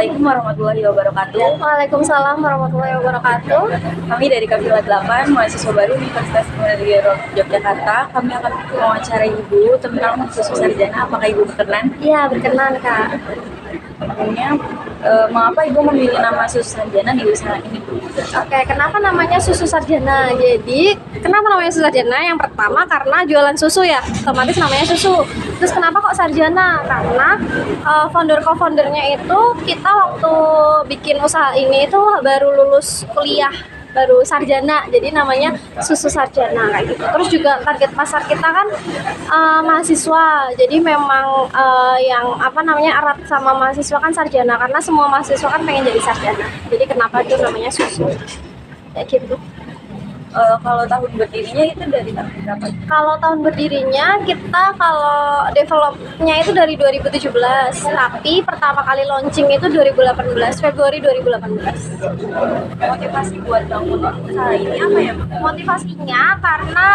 Assalamualaikum warahmatullahi wabarakatuh. Waalaikumsalam warahmatullahi wabarakatuh. Kami dari Kapila 8, mahasiswa baru Universitas Muhammadiyah Yogyakarta. Kami akan mewawancarai Ibu tentang susu sarjana. Apakah Ibu berkenan? Iya, berkenan Kak. Sebelumnya, mengapa Ibu memilih nama susu sarjana di usaha ini? Oke, kenapa namanya susu sarjana? Jadi, kenapa namanya susu sarjana? Yang pertama karena jualan susu ya, otomatis namanya susu. Terus kenapa kok sarjana? Karena founder-co-foundernya itu kita waktu bikin usaha ini itu baru lulus kuliah, baru sarjana, jadi namanya susu sarjana kayak gitu. Terus juga target pasar kita kan mahasiswa, jadi memang yang erat sama mahasiswa kan sarjana, karena semua mahasiswa kan pengen jadi sarjana. Jadi kenapa itu namanya susu kayak gitu. Kalau tahun berdirinya itu dari tahun berapa? Kalau tahun berdirinya kita kalau developnya itu dari 2017, tapi pertama kali launching itu 2018, Februari 2018. Motivasi buat bangun usaha ini apa ya, Bu? Motivasinya karena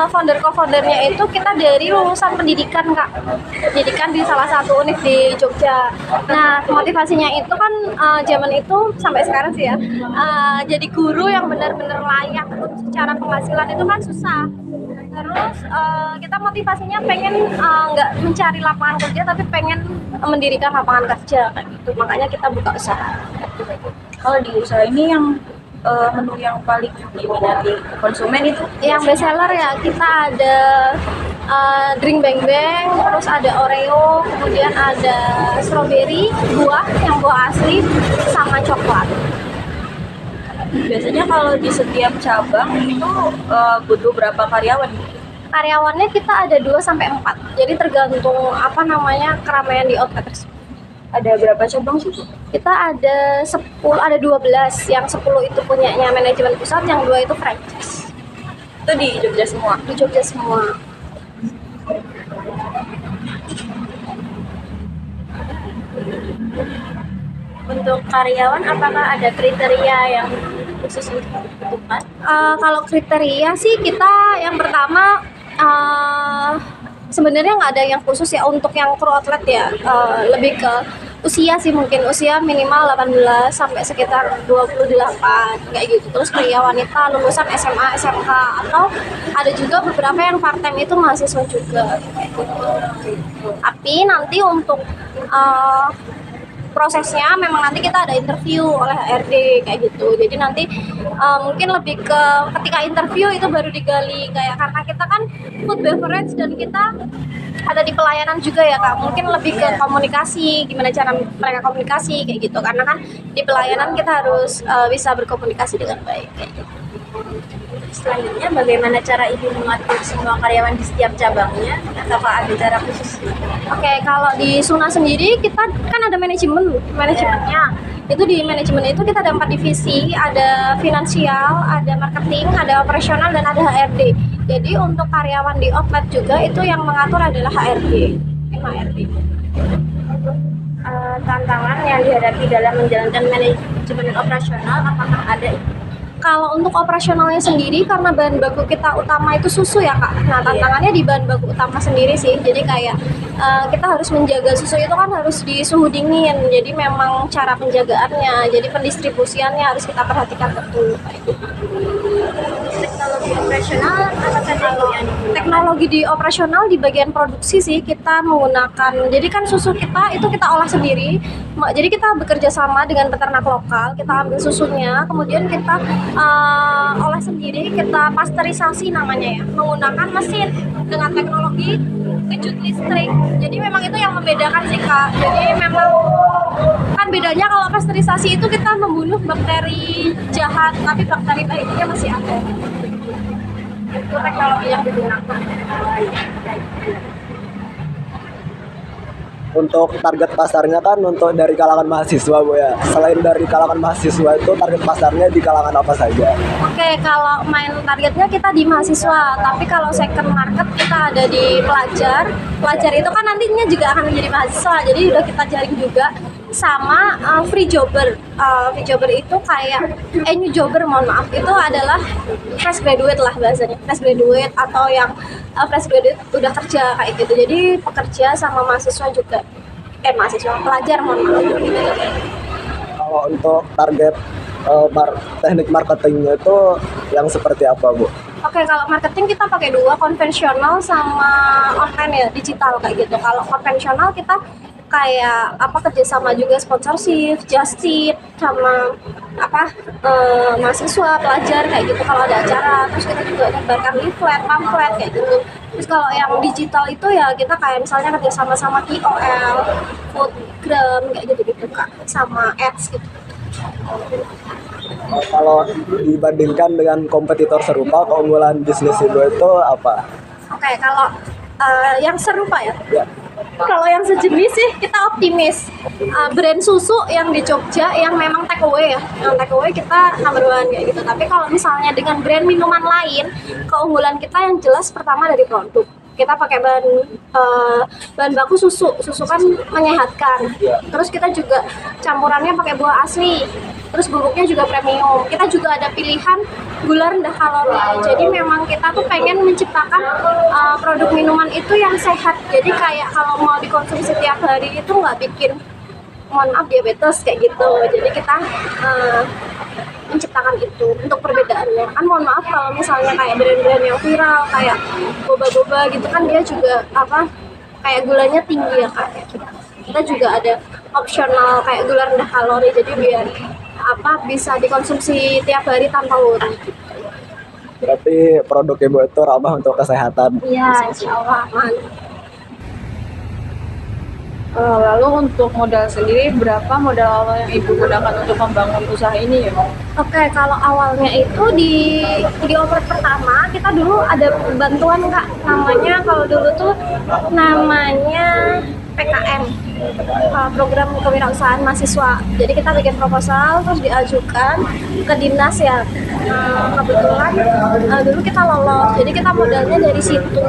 founder-co-foundernya itu kita dari lulusan pendidikan Kak, pendidikan di salah satu univ di Jogja. Nah, motivasinya itu kan zaman itu sampai sekarang sih ya, jadi guru yang benar-benar layak secara penghasilan itu kan susah. Terus kita motivasinya pengen nggak mencari lapangan kerja, tapi pengen mendirikan lapangan kerja kayak gitu. Makanya kita buka usaha. Kalau di usaha ini yang menu yang paling diminati konsumen itu Yang best seller ya kita ada drink bang bang, terus ada Oreo, kemudian ada strawberry, buah yang buah asli, sama coklat. biasanya kalau di setiap cabang itu butuh berapa karyawan? Karyawannya kita ada 2 sampai 4. Jadi tergantung keramaian di outlet tersebut. Ada berapa cabang sih? Kita ada 10, ada 12. Yang 10 itu punyanya manajemen pusat, yang 2 itu franchise. Itu di Jogja semua? Di Jogja semua. Untuk karyawan, apakah ada kriteria yang khusus untuk dibutuhkan? Kalau kriteria sih kita yang pertama sebenarnya nggak ada yang khusus ya untuk yang kru outlet ya, lebih ke usia sih, mungkin usia minimal 18 sampai sekitar 28 kayak gitu. Terus pria wanita lulusan SMA, SMK, atau ada juga beberapa yang part time itu mahasiswa juga kayak gitu. Tapi nanti untuk prosesnya memang nanti kita ada interview oleh HRD kayak gitu. Jadi nanti mungkin lebih ke ketika interview itu baru digali, kayak karena kita kan food beverage dan kita ada di pelayanan juga ya Kak. Mungkin lebih ke komunikasi, gimana cara mereka komunikasi kayak gitu. Karena kan di pelayanan kita harus bisa berkomunikasi dengan baik kayak gitu. Selanjutnya, bagaimana cara Ibu mengatur semua karyawan di setiap cabangnya? Apakah ada cara khusus? Oke, kalau di Suna sendiri kita kan ada manajemennya. Itu di manajemen itu kita ada 4 divisi, ada finansial, ada marketing, ada operasional, dan ada HRD. Jadi untuk karyawan di outlet juga itu yang mengatur adalah HRD. Tantangan yang dihadapi dalam menjalankan manajemen operasional, apakah ada? Kalau untuk operasionalnya sendiri, karena bahan baku kita utama itu susu ya Kak. Nah, tantangannya di bahan baku utama sendiri sih. Jadi kayak kita harus menjaga susu itu kan harus di suhu dingin. Jadi memang cara penjagaannya, jadi pendistribusiannya harus kita perhatikan betul kayak gitu. Teknologi operasional apa saja yang Teknologi di operasional di bagian produksi sih kita menggunakan. Jadi kan susu kita itu kita olah sendiri. Jadi kita bekerja sama dengan peternak lokal, kita ambil susunya, kemudian kita olah sendiri, kita pasteurisasi namanya ya, menggunakan mesin dengan teknologi kejut listrik. Jadi memang itu yang membedakan sih Kak. Jadi memang kan bedanya kalau pasteurisasi itu kita membunuh bakteri jahat, tapi bakteri baiknya masih ada. Itu teknologi yang digunakan. Untuk target pasarnya kan untuk dari kalangan mahasiswa Bu ya. Selain dari kalangan mahasiswa itu target pasarnya di kalangan apa saja? Oke, kalau main targetnya kita di mahasiswa, tapi kalau second market kita ada di pelajar. Pelajar itu kan nantinya juga akan menjadi mahasiswa, jadi udah kita jaring juga. Sama free jobber. Free jobber itu kayak new jobber, mohon maaf, itu adalah fresh graduate lah bahasanya, fresh graduate atau yang fresh graduate udah kerja kayak gitu. Jadi pekerja sama mahasiswa juga, pelajar mohon maaf gitu. Kalau untuk target teknik marketingnya itu yang seperti apa, Bu? Oke, kalau marketing kita pakai dua, konvensional sama online ya, digital kayak gitu. Kalau konvensional kita kayak kerjasama juga sponsorship, just tip sama mahasiswa, pelajar kayak gitu kalau ada acara. Terus kita juga nyebarkan leaflet, pamflet kayak gitu. Terus kalau yang digital itu ya kita kayak misalnya kerjasama sama KOL, foodgram kayak gitu-gitu Kak, sama ads gitu. Kalau dibandingkan dengan kompetitor serupa, keunggulan bisnis Ibu itu apa? Oke, kalau yang serupa ya. Ya. Kalau yang sejenis sih kita optimis. Brand susu yang di Jogja yang memang take away ya. Yang take away kita number one kayak gitu. Tapi kalau misalnya dengan brand minuman lain, keunggulan kita yang jelas pertama dari produk. Kita pakai bahan baku susu. Susu kan menyehatkan. Terus kita juga campurannya pakai buah asli. Terus bubuknya juga premium. Kita juga ada pilihan gula rendah kalori. Jadi memang kita tuh pengen menciptakan produk minuman itu yang sehat. Jadi kayak kalau mau dikonsumsi setiap hari itu nggak bikin, mohon maaf, diabetes kayak gitu. Jadi kita menciptakan itu untuk perbedaannya. Kan mohon maaf kalau misalnya kayak brand-brand yang viral kayak boba-boba gitu kan dia juga kayak gulanya tinggi ya Kak. Kita juga ada opsional kayak gula rendah kalori. Jadi biar bisa dikonsumsi tiap hari tanpa worry. Berarti produk Ibu itu ramah untuk kesehatan. Iya, insya Allah aman. Lalu untuk modal sendiri, berapa modal awal yang Ibu gunakan untuk membangun usaha ini ya? Oke, kalau awalnya itu di offer pertama kita dulu ada bantuan Kak, namanya kalau dulu tuh namanya PKM, program kewirausahaan mahasiswa. Jadi kita bikin proposal terus diajukan ke dinas ya. Kebetulan dulu kita lolos, jadi kita modalnya dari situ.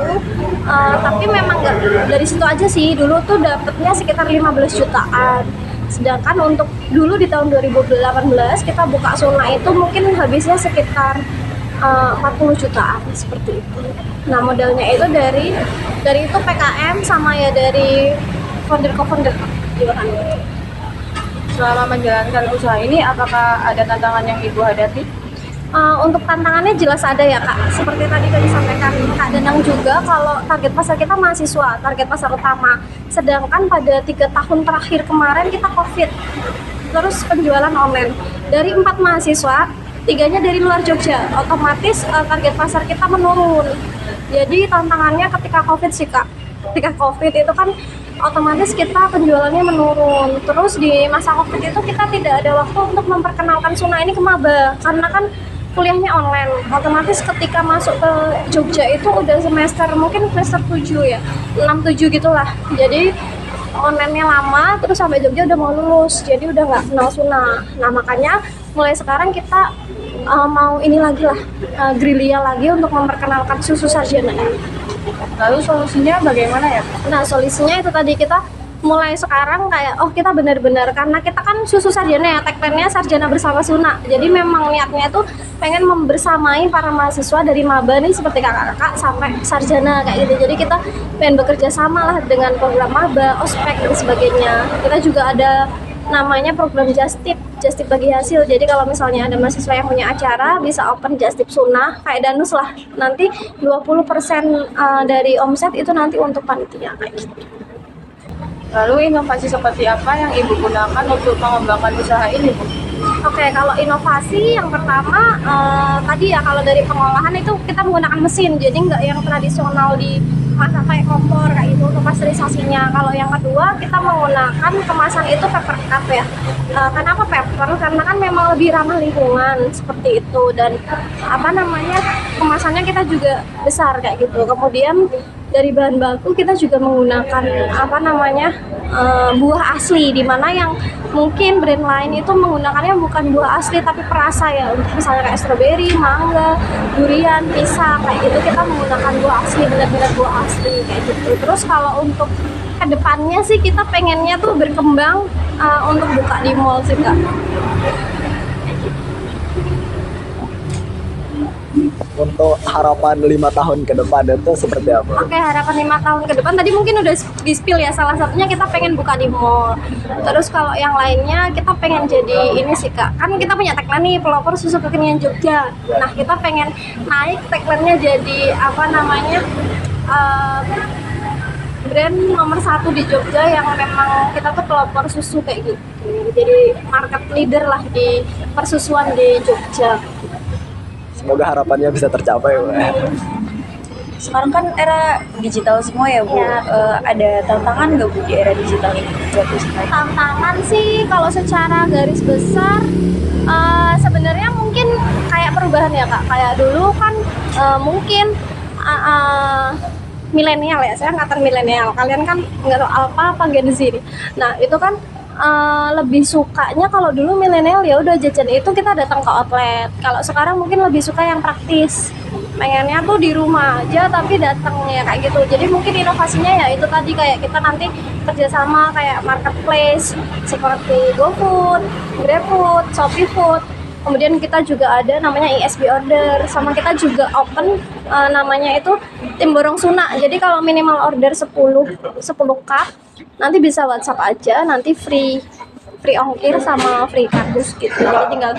Tapi memang nggak dari situ aja sih. Dulu tuh dapetnya sekitar 15 jutaan. Sedangkan untuk dulu di tahun 2018 kita buka Suna itu mungkin habisnya sekitar 40 jutaan seperti itu. Nah modalnya itu dari itu PKM sama ya dari founder-co-founder iuran. Selama menjalankan usaha ini, apakah ada tantangan yang Ibu hadapi? Untuk tantangannya jelas ada ya Kak. Seperti tadi udah disampaikan Kak Danang juga, kalau target pasar kita mahasiswa, target pasar utama. Sedangkan pada 3 tahun terakhir kemarin kita COVID. Terus penjualan online. Dari 4 mahasiswa, 3-nya dari luar Jogja. Otomatis target pasar kita menurun. Jadi tantangannya ketika COVID sih Kak. Ketika COVID itu kan otomatis kita penjualannya menurun. Terus di masa COVID itu kita tidak ada waktu untuk memperkenalkan Suna ini ke maba. Karena kan kuliahnya online, otomatis ketika masuk ke Jogja itu udah mungkin semester 7 ya, 6-7 gitulah. Jadi online-nya lama, terus sampai Jogja udah mau lulus, jadi udah nggak kenal Suna. Nah makanya mulai sekarang kita mau ini lagi lah, gerilya lagi untuk memperkenalkan susu sarjana ini. Lalu solusinya bagaimana ya? Nah solusinya itu tadi kita mulai sekarang kayak kita benar-benar, karena kita kan susu sarjana ya, tagline-nya sarjana bersama Suna. Jadi memang niatnya tuh pengen membersamai para mahasiswa dari maba nih seperti kakak-kakak sampai sarjana kayak gitu. Jadi kita pengen bekerja sama lah dengan program maba, ospek dan sebagainya. Kita juga ada namanya program just tip bagi hasil. Jadi kalau misalnya ada mahasiswa yang punya acara bisa open just tip Suna kayak Danus lah. Nanti 20% dari omset itu nanti untuk panitia kayak gitu. Lalu inovasi seperti apa yang Ibu gunakan untuk mengembangkan usaha ini, Bu? Oke, kalau inovasi yang pertama tadi ya, kalau dari pengolahan itu kita menggunakan mesin, jadi nggak yang tradisional di masak kayak kompor kayak itu untuk pasteurisasinya. Kalau yang kedua kita menggunakan kemasan itu paper cup ya. Kenapa paper? Karena kan memang lebih ramah lingkungan seperti itu, dan kemasannya kita juga besar kayak gitu. Kemudian dari bahan baku kita juga menggunakan buah asli, dimana yang mungkin brand lain itu menggunakannya bukan buah asli tapi perasa ya, untuk misalnya kayak strawberry, mangga, durian, pisang kayak gitu, kita menggunakan buah asli, benar-benar buah asli kayak gitu. Terus kalau untuk kedepannya sih kita pengennya tuh berkembang untuk buka di mall sih Kak. untuk harapan 5 tahun ke depan itu seperti apa? Oke, harapan 5 tahun ke depan tadi mungkin udah di-spill ya. Salah satunya kita pengen buka di mall. Terus kalau yang lainnya kita pengen jadi ini sih Kak. Kan kita punya tagline nih, pelopor susu kekinian Jogja. Nah, kita pengen naik tagline-nya jadi apa namanya? Brand nomor 1 di Jogja yang memang kita tuh pelopor susu kayak gitu. Jadi market leader lah di persusuan di Jogja. Semoga harapannya bisa tercapai, Bu. Sekarang kan era digital semua ya Bu. Ya. Ada tantangan nggak Bu di era digital ini buat usaha? Tantangan sih kalau secara garis besar sebenarnya mungkin kayak perubahan ya Kak. Kayak dulu kan mungkin milenial ya, saya angkatan milenial. Kalian kan nggak tahu apa Gen Z nih. Nah itu kan lebih sukanya kalau dulu milenial ya udah jajan itu kita datang ke outlet. Kalau sekarang mungkin lebih suka yang praktis. Pengennya tuh di rumah aja tapi datangnya kayak gitu. Jadi mungkin inovasinya ya itu tadi kayak kita nanti kerjasama kayak marketplace seperti GoFood, GrabFood, ShopeeFood. Kemudian kita juga ada namanya ISB order, sama kita juga open namanya itu tim borong suna. Jadi kalau minimal order 10 cup nanti bisa WhatsApp aja, nanti free ongkir sama free kardus gitu. Jadi tinggal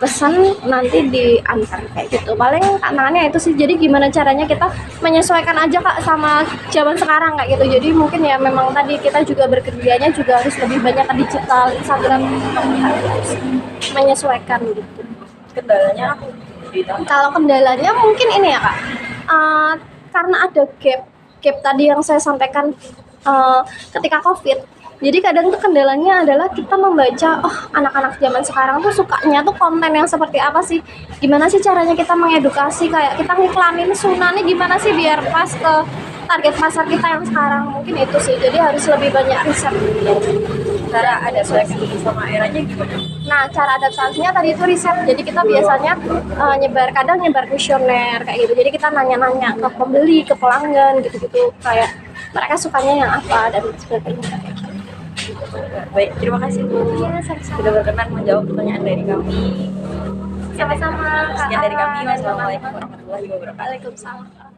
pesan nanti diantar kayak gitu. Paling tantangannya itu sih. Jadi gimana caranya kita menyesuaikan aja Kak sama zaman sekarang kayak gitu. Jadi mungkin ya memang tadi kita juga bekerjanya juga harus lebih banyak ke digital, Instagram, harus menyesuaikan gitu. Kendalanya Kalau kendalanya mungkin ini ya Kak, karena ada gap tadi yang saya sampaikan ketika COVID. Jadi kadang tuh kendalanya adalah kita membaca, oh anak-anak zaman sekarang tuh sukanya tuh konten yang seperti apa sih? Gimana sih caranya kita mengedukasi, kayak kita ngiklanin Suna nih gimana sih biar pas ke target pasar kita yang sekarang, mungkin itu sih. Jadi harus lebih banyak riset. cara ada seleksi sama eranya gimana? Nah, cara adaptasinya tadi itu riset. Jadi kita biasanya kadang nyebar kuesioner kayak gitu. Jadi kita nanya-nanya ke pembeli, ke pelanggan gitu-gitu, kayak mereka sukanya yang apa dan sebagainya. Baik, terima kasih Bu. Iya, sama-sama. Sudah berkenan menjawab pertanyaan dari kami. Sama-sama. Sekian dari kami. Wassalamualaikum warahmatullahi wabarakatuh. Waalaikumsalam.